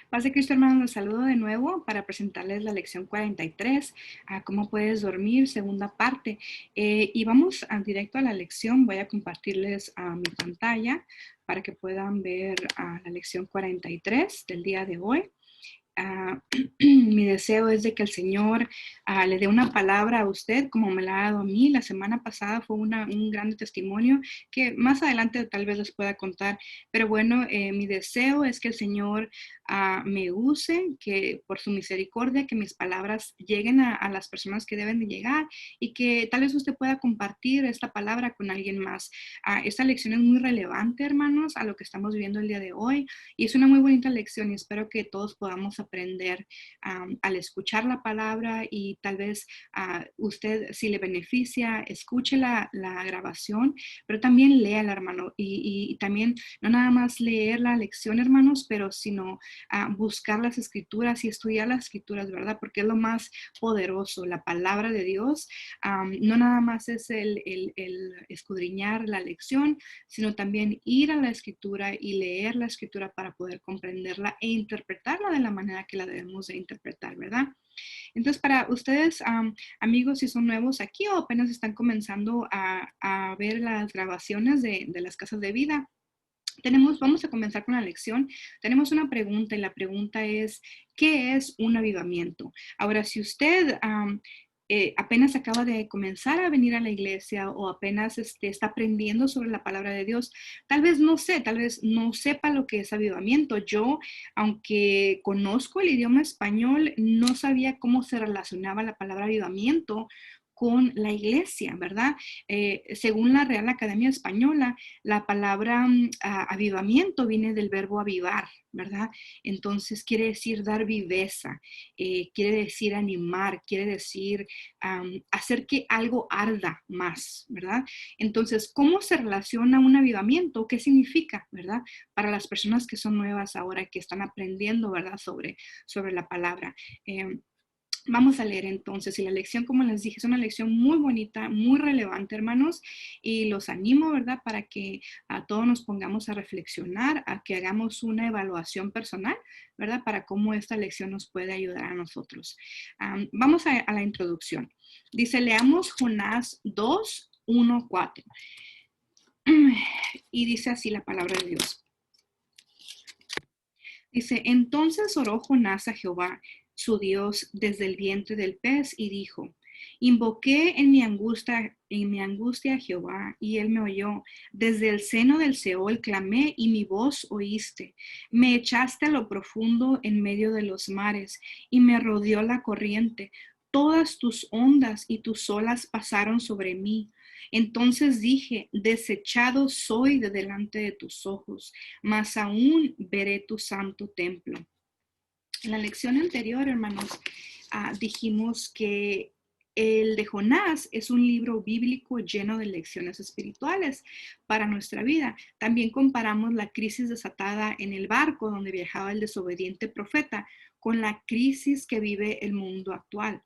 Paz de Cristo, hermanos, los saludo de nuevo para presentarles la lección 43, a cómo puedes dormir, segunda parte. Y vamos directo a la lección. Voy a compartirles mi pantalla para que puedan ver la lección 43 del día de hoy. Mi deseo es de que el Señor le dé una palabra a usted como me la ha dado a mí. La semana pasada fue un gran testimonio que más adelante tal vez les pueda contar. Pero bueno, mi deseo es que el Señor me use, que por su misericordia, que mis palabras lleguen a las personas que deben de llegar y que tal vez usted pueda compartir esta palabra con alguien más. Esta lección es muy relevante, hermanos, a lo que estamos viviendo el día de hoy. Y es una muy bonita lección y espero que todos podamos aprender al escuchar la palabra y tal vez usted, si le beneficia, escuche la grabación, pero también léala, hermano. Y también no nada más leer la lección, hermanos, pero sino buscar las escrituras y estudiar las escrituras, ¿verdad? Porque es lo más poderoso, la palabra de Dios. No nada más es el escudriñar la lección, sino también ir a la escritura y leer la escritura para poder comprenderla e interpretarla de la manera que la debemos de interpretar, ¿verdad? Entonces, para ustedes, amigos, si son nuevos aquí o apenas están comenzando a ver las grabaciones de las casas de vida, vamos a comenzar con la lección. Tenemos una pregunta y la pregunta es, ¿qué es un avivamiento? Ahora, si usted apenas acaba de comenzar a venir a la iglesia o apenas está aprendiendo sobre la palabra de Dios, tal vez no sepa lo que es avivamiento. Yo, aunque conozco el idioma español, no sabía cómo se relacionaba la palabra avivamiento con la iglesia, ¿verdad? Según la Real Academia Española, la palabra avivamiento viene del verbo avivar, ¿verdad? Entonces quiere decir dar viveza, quiere decir animar, quiere decir hacer que algo arda más, ¿verdad? Entonces, ¿cómo se relaciona un avivamiento? ¿Qué significa, verdad? Para las personas que son nuevas ahora, que están aprendiendo, ¿verdad? Sobre la palabra. Vamos a leer entonces, y la lección, como les dije, es una lección muy bonita, muy relevante, hermanos, y los animo, ¿verdad?, para que a todos nos pongamos a reflexionar, a que hagamos una evaluación personal, ¿verdad?, para cómo esta lección nos puede ayudar a nosotros. Vamos a la introducción. Dice, leamos Jonás 2, 1, 4. Y dice así la palabra de Dios. Dice, entonces oró Jonás a Jehová, su Dios, desde el vientre del pez y dijo, invoqué en mi angustia a Jehová y él me oyó. Desde el seno del Seol clamé y mi voz oíste. Me echaste a lo profundo en medio de los mares y me rodeó la corriente. Todas tus ondas y tus olas pasaron sobre mí. Entonces dije, desechado soy de delante de tus ojos, mas aún veré tu santo templo. En la lección anterior, hermanos, dijimos que el de Jonás es un libro bíblico lleno de lecciones espirituales para nuestra vida. También comparamos la crisis desatada en el barco donde viajaba el desobediente profeta con la crisis que vive el mundo actual.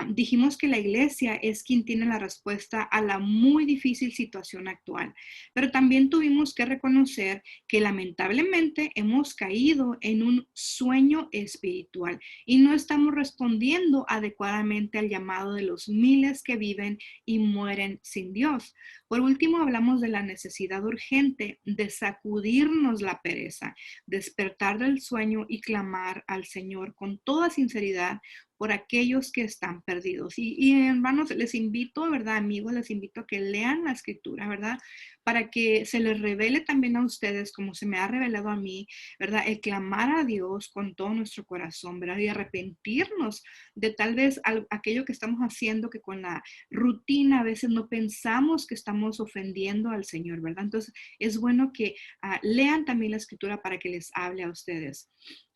Dijimos que la iglesia es quien tiene la respuesta a la muy difícil situación actual, pero también tuvimos que reconocer que lamentablemente hemos caído en un sueño espiritual y no estamos respondiendo adecuadamente al llamado de los miles que viven y mueren sin Dios. Por último, hablamos de la necesidad urgente de sacudirnos la pereza, despertar del sueño y clamar al Señor con toda sinceridad por aquellos que están perdidos. Hermanos, les invito, ¿verdad, amigos? Les invito a que lean la escritura, ¿verdad? Para que se les revele también a ustedes, como se me ha revelado a mí, ¿verdad? El clamar a Dios con todo nuestro corazón, ¿verdad? Y arrepentirnos de tal vez aquello que estamos haciendo, que con la rutina a veces no pensamos que estamos ofendiendo al Señor, ¿verdad? Entonces, es bueno que lean también la escritura para que les hable a ustedes.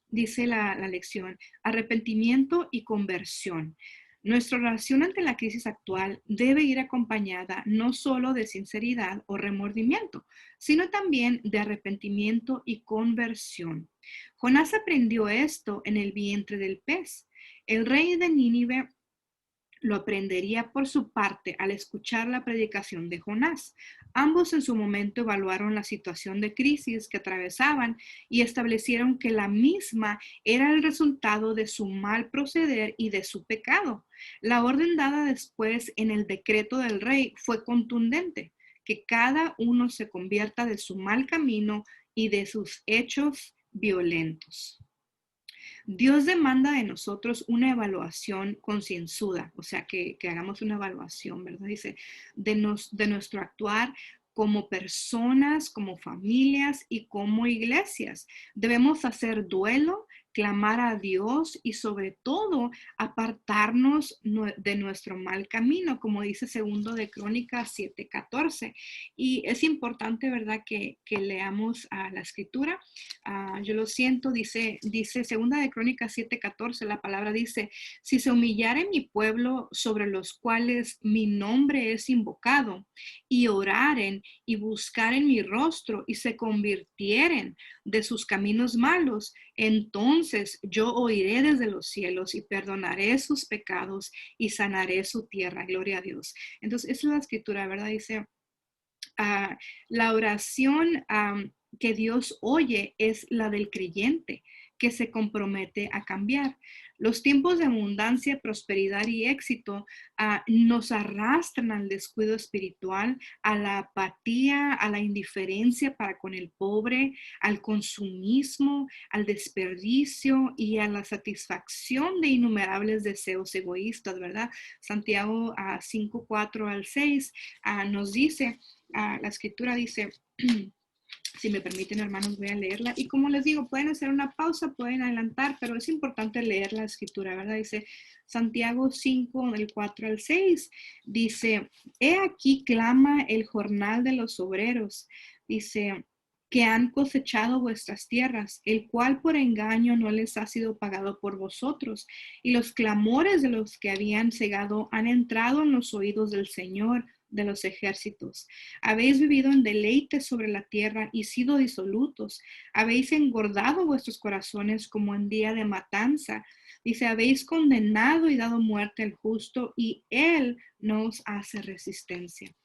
Dice la lección, arrepentimiento y conversión. Nuestra oración ante la crisis actual debe ir acompañada no solo de sinceridad o remordimiento, sino también de arrepentimiento y conversión. Jonás aprendió esto en el vientre del pez. El rey de Nínive lo aprendería por su parte al escuchar la predicación de Jonás. Ambos en su momento evaluaron la situación de crisis que atravesaban y establecieron que la misma era el resultado de su mal proceder y de su pecado. La orden dada después en el decreto del rey fue contundente, que cada uno se convierta de su mal camino y de sus hechos violentos. Dios demanda de nosotros una evaluación concienzuda, o sea, que hagamos una evaluación, ¿verdad? Dice, de nuestro actuar como personas, como familias y como iglesias. Debemos hacer duelo, clamar a Dios y sobre todo apartarnos de nuestro mal camino, como dice segundo de Crónicas 7:14. Y es importante, ¿verdad?, que leamos a la escritura. Yo lo siento, dice segunda de Crónicas 7:14, la palabra dice, si se humillare mi pueblo sobre los cuales mi nombre es invocado, y oraren y buscaren mi rostro y se convirtieren de sus caminos malos, entonces yo oiré desde los cielos y perdonaré sus pecados y sanaré su tierra. Gloria a Dios. Entonces, esa es la escritura, ¿verdad? Dice, ah, la oración que Dios oye es la del creyente que se compromete a cambiar. Los tiempos de abundancia, prosperidad y éxito nos arrastran al descuido espiritual, a la apatía, a la indiferencia para con el pobre, al consumismo, al desperdicio y a la satisfacción de innumerables deseos egoístas, ¿verdad? Santiago 5:4-6 nos dice, la escritura dice, si me permiten, hermanos, voy a leerla. Y como les digo, pueden hacer una pausa, pueden adelantar, pero es importante leer la escritura, ¿verdad? Dice Santiago 5, del 4-6. Dice, he aquí clama el jornal de los obreros. Dice, que han cosechado vuestras tierras, el cual por engaño no les ha sido pagado por vosotros. Y los clamores de los que habían cegado han entrado en los oídos del Señor de los ejércitos. Habéis vivido en deleite sobre la tierra y sido disolutos. Habéis engordado vuestros corazones como en día de matanza. Dice, habéis condenado y dado muerte al justo y él no os hace resistencia.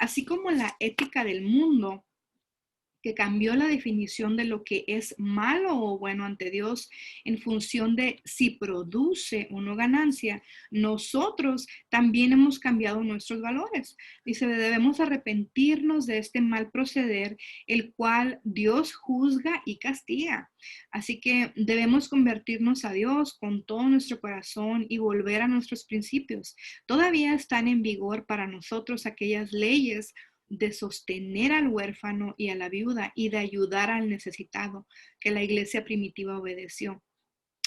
Así como la ética del mundo, que cambió la definición de lo que es malo o bueno ante Dios en función de si produce o no ganancia, nosotros también hemos cambiado nuestros valores. Dice, debemos arrepentirnos de este mal proceder, el cual Dios juzga y castiga. Así que debemos convertirnos a Dios con todo nuestro corazón y volver a nuestros principios. Todavía están en vigor para nosotros aquellas leyes de sostener al huérfano y a la viuda y de ayudar al necesitado que la iglesia primitiva obedeció.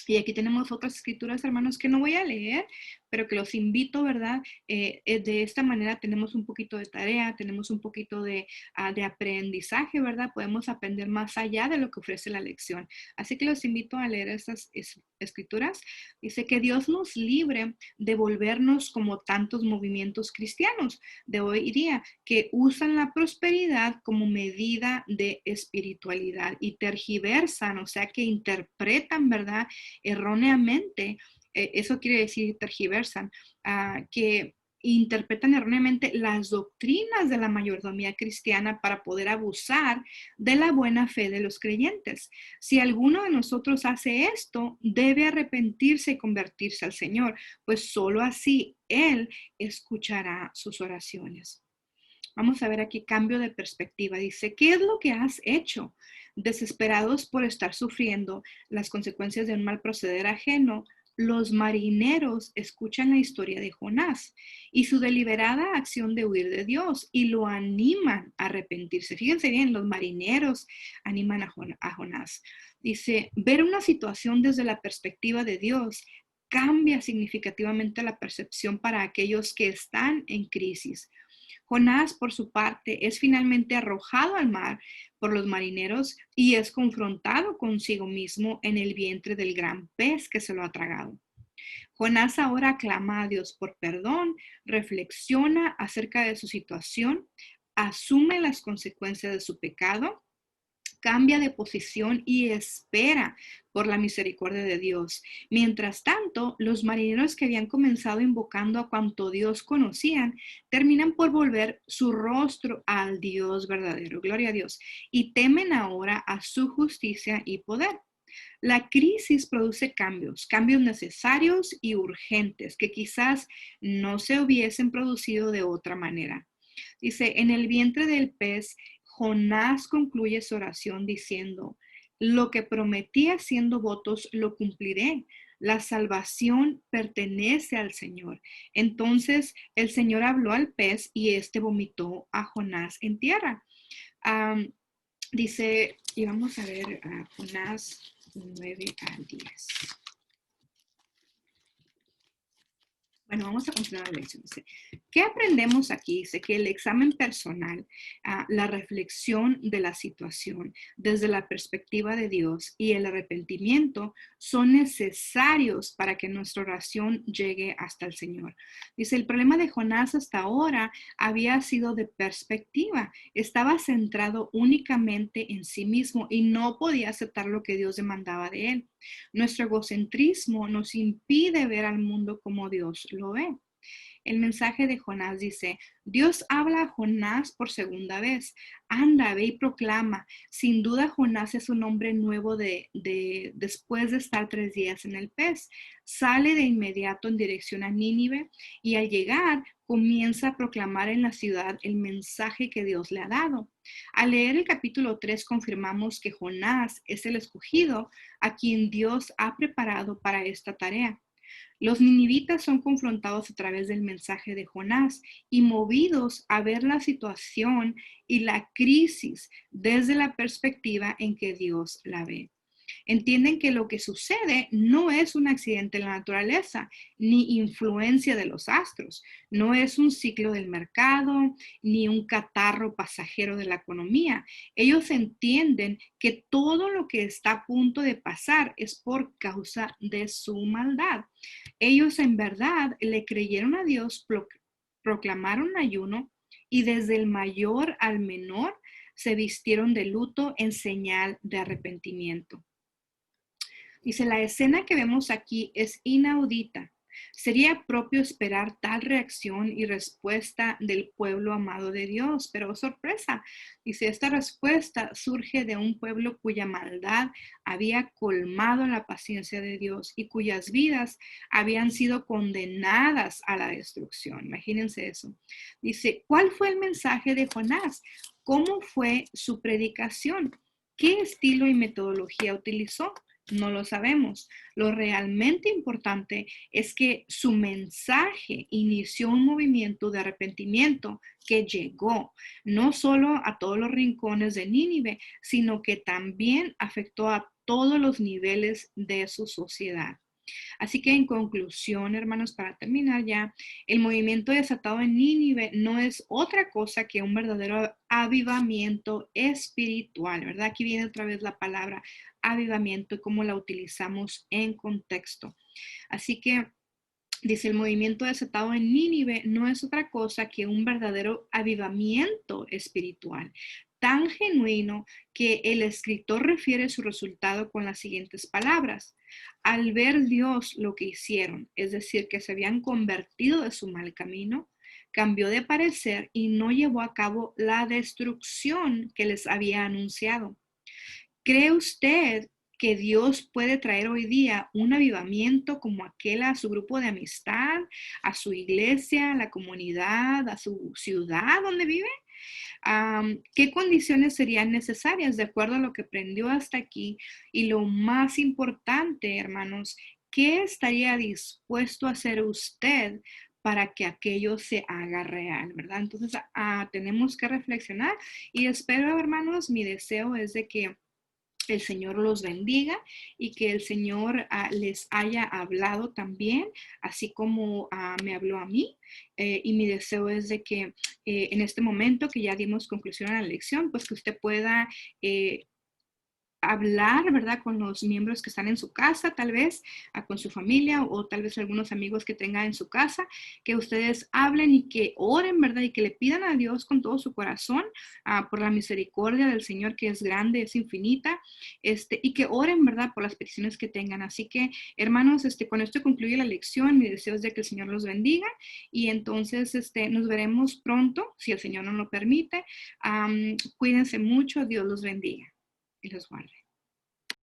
Y aquí tenemos otras escrituras, hermanos, que no voy a leer, pero que los invito, ¿verdad? De esta manera tenemos un poquito de tarea, tenemos un poquito de aprendizaje, ¿verdad? Podemos aprender más allá de lo que ofrece la lección. Así que los invito a leer estas escrituras. Dice que Dios nos libre de volvernos como tantos movimientos cristianos de hoy día que usan la prosperidad como medida de espiritualidad y tergiversan, o sea, que interpretan, ¿verdad?, erróneamente, eso quiere decir tergiversan, que interpretan erróneamente las doctrinas de la mayordomía cristiana para poder abusar de la buena fe de los creyentes. Si alguno de nosotros hace esto, debe arrepentirse y convertirse al Señor, pues solo así Él escuchará sus oraciones. Vamos a ver aquí cambio de perspectiva. Dice, ¿qué es lo que has hecho? Desesperados por estar sufriendo las consecuencias de un mal proceder ajeno, los marineros escuchan la historia de Jonás y su deliberada acción de huir de Dios y lo animan a arrepentirse. Fíjense bien, los marineros animan a Jonás. Dice, ver una situación desde la perspectiva de Dios cambia significativamente la percepción para aquellos que están en crisis. Jonás, por su parte, es finalmente arrojado al mar por los marineros y es confrontado consigo mismo en el vientre del gran pez que se lo ha tragado. Jonás ahora clama a Dios por perdón, reflexiona acerca de su situación, asume las consecuencias de su pecado, cambia de posición y espera por la misericordia de Dios. Mientras tanto, los marineros que habían comenzado invocando a cuanto Dios conocían, terminan por volver su rostro al Dios verdadero, gloria a Dios, y temen ahora a su justicia y poder. La crisis produce cambios, cambios necesarios y urgentes que quizás no se hubiesen producido de otra manera. Dice, en el vientre del pez, Jonás concluye su oración diciendo, lo que prometí haciendo votos lo cumpliré. La salvación pertenece al Señor. Entonces el Señor habló al pez y éste vomitó a Jonás en tierra. Am, Dice, y vamos a ver a Jonás 9 al 10. Bueno, vamos a continuar la lección. Dice, ¿qué aprendemos aquí? Dice que el examen personal, la reflexión de la situación desde la perspectiva de Dios y el arrepentimiento son necesarios para que nuestra oración llegue hasta el Señor. Dice, el problema de Jonás hasta ahora había sido de perspectiva. Estaba centrado únicamente en sí mismo y no podía aceptar lo que Dios demandaba de él. Nuestro egocentrismo nos impide ver al mundo como Dios lo ve. El mensaje de Jonás dice, Dios habla a Jonás por segunda vez. Anda, ve y proclama. Sin duda Jonás es un hombre nuevo después de estar 3 días en el pez. Sale de inmediato en dirección a Nínive y al llegar comienza a proclamar en la ciudad el mensaje que Dios le ha dado. Al leer el capítulo 3 confirmamos que Jonás es el escogido a quien Dios ha preparado para esta tarea. Los ninivitas son confrontados a través del mensaje de Jonás y movidos a ver la situación y la crisis desde la perspectiva en que Dios la ve. Entienden que lo que sucede no es un accidente en la naturaleza, ni influencia de los astros, no es un ciclo del mercado, ni un catarro pasajero de la economía. Ellos entienden que todo lo que está a punto de pasar es por causa de su maldad. Ellos en verdad le creyeron a Dios, proclamaron ayuno y desde el mayor al menor se vistieron de luto en señal de arrepentimiento. Dice, la escena que vemos aquí es inaudita. Sería propio esperar tal reacción y respuesta del pueblo amado de Dios, pero sorpresa. Dice, esta respuesta surge de un pueblo cuya maldad había colmado la paciencia de Dios y cuyas vidas habían sido condenadas a la destrucción. Imagínense eso. Dice, ¿cuál fue el mensaje de Jonás? ¿Cómo fue su predicación? ¿Qué estilo y metodología utilizó? No lo sabemos. Lo realmente importante es que su mensaje inició un movimiento de arrepentimiento que llegó no solo a todos los rincones de Nínive, sino que también afectó a todos los niveles de su sociedad. Así que en conclusión, hermanos, para terminar ya, el movimiento desatado en Nínive no es otra cosa que un verdadero avivamiento espiritual, ¿verdad? Aquí viene otra vez la palabra avivamiento y cómo la utilizamos en contexto. Así que dice, el movimiento desatado en Nínive no es otra cosa que un verdadero avivamiento espiritual, tan genuino que el escritor refiere su resultado con las siguientes palabras. Al ver Dios lo que hicieron, es decir, que se habían convertido de su mal camino, cambió de parecer y no llevó a cabo la destrucción que les había anunciado. ¿Cree usted que Dios puede traer hoy día un avivamiento como aquel a su grupo de amistad, a su iglesia, a la comunidad, a su ciudad donde vive? ¿Qué condiciones serían necesarias de acuerdo a lo que aprendió hasta aquí? Y lo más importante, hermanos, ¿qué estaría dispuesto a hacer usted para que aquello se haga real, verdad? Entonces, tenemos que reflexionar y espero, hermanos, mi deseo es de que el Señor los bendiga y que el Señor les haya hablado también, así como me habló a mí. Y mi deseo es de que en este momento que ya dimos conclusión a la lección, pues que usted pueda hablar, ¿verdad? Con los miembros que están en su casa, tal vez, con su familia o tal vez algunos amigos que tenga en su casa, que ustedes hablen y que oren, ¿verdad? Y que le pidan a Dios con todo su corazón por la misericordia del Señor que es grande, es infinita, y que oren, ¿verdad? Por las peticiones que tengan. Así que, hermanos, con esto concluye la lección. Mi deseo es de que el Señor los bendiga y entonces nos veremos pronto, si el Señor nos lo permite. Cuídense mucho, Dios los bendiga y los guarde.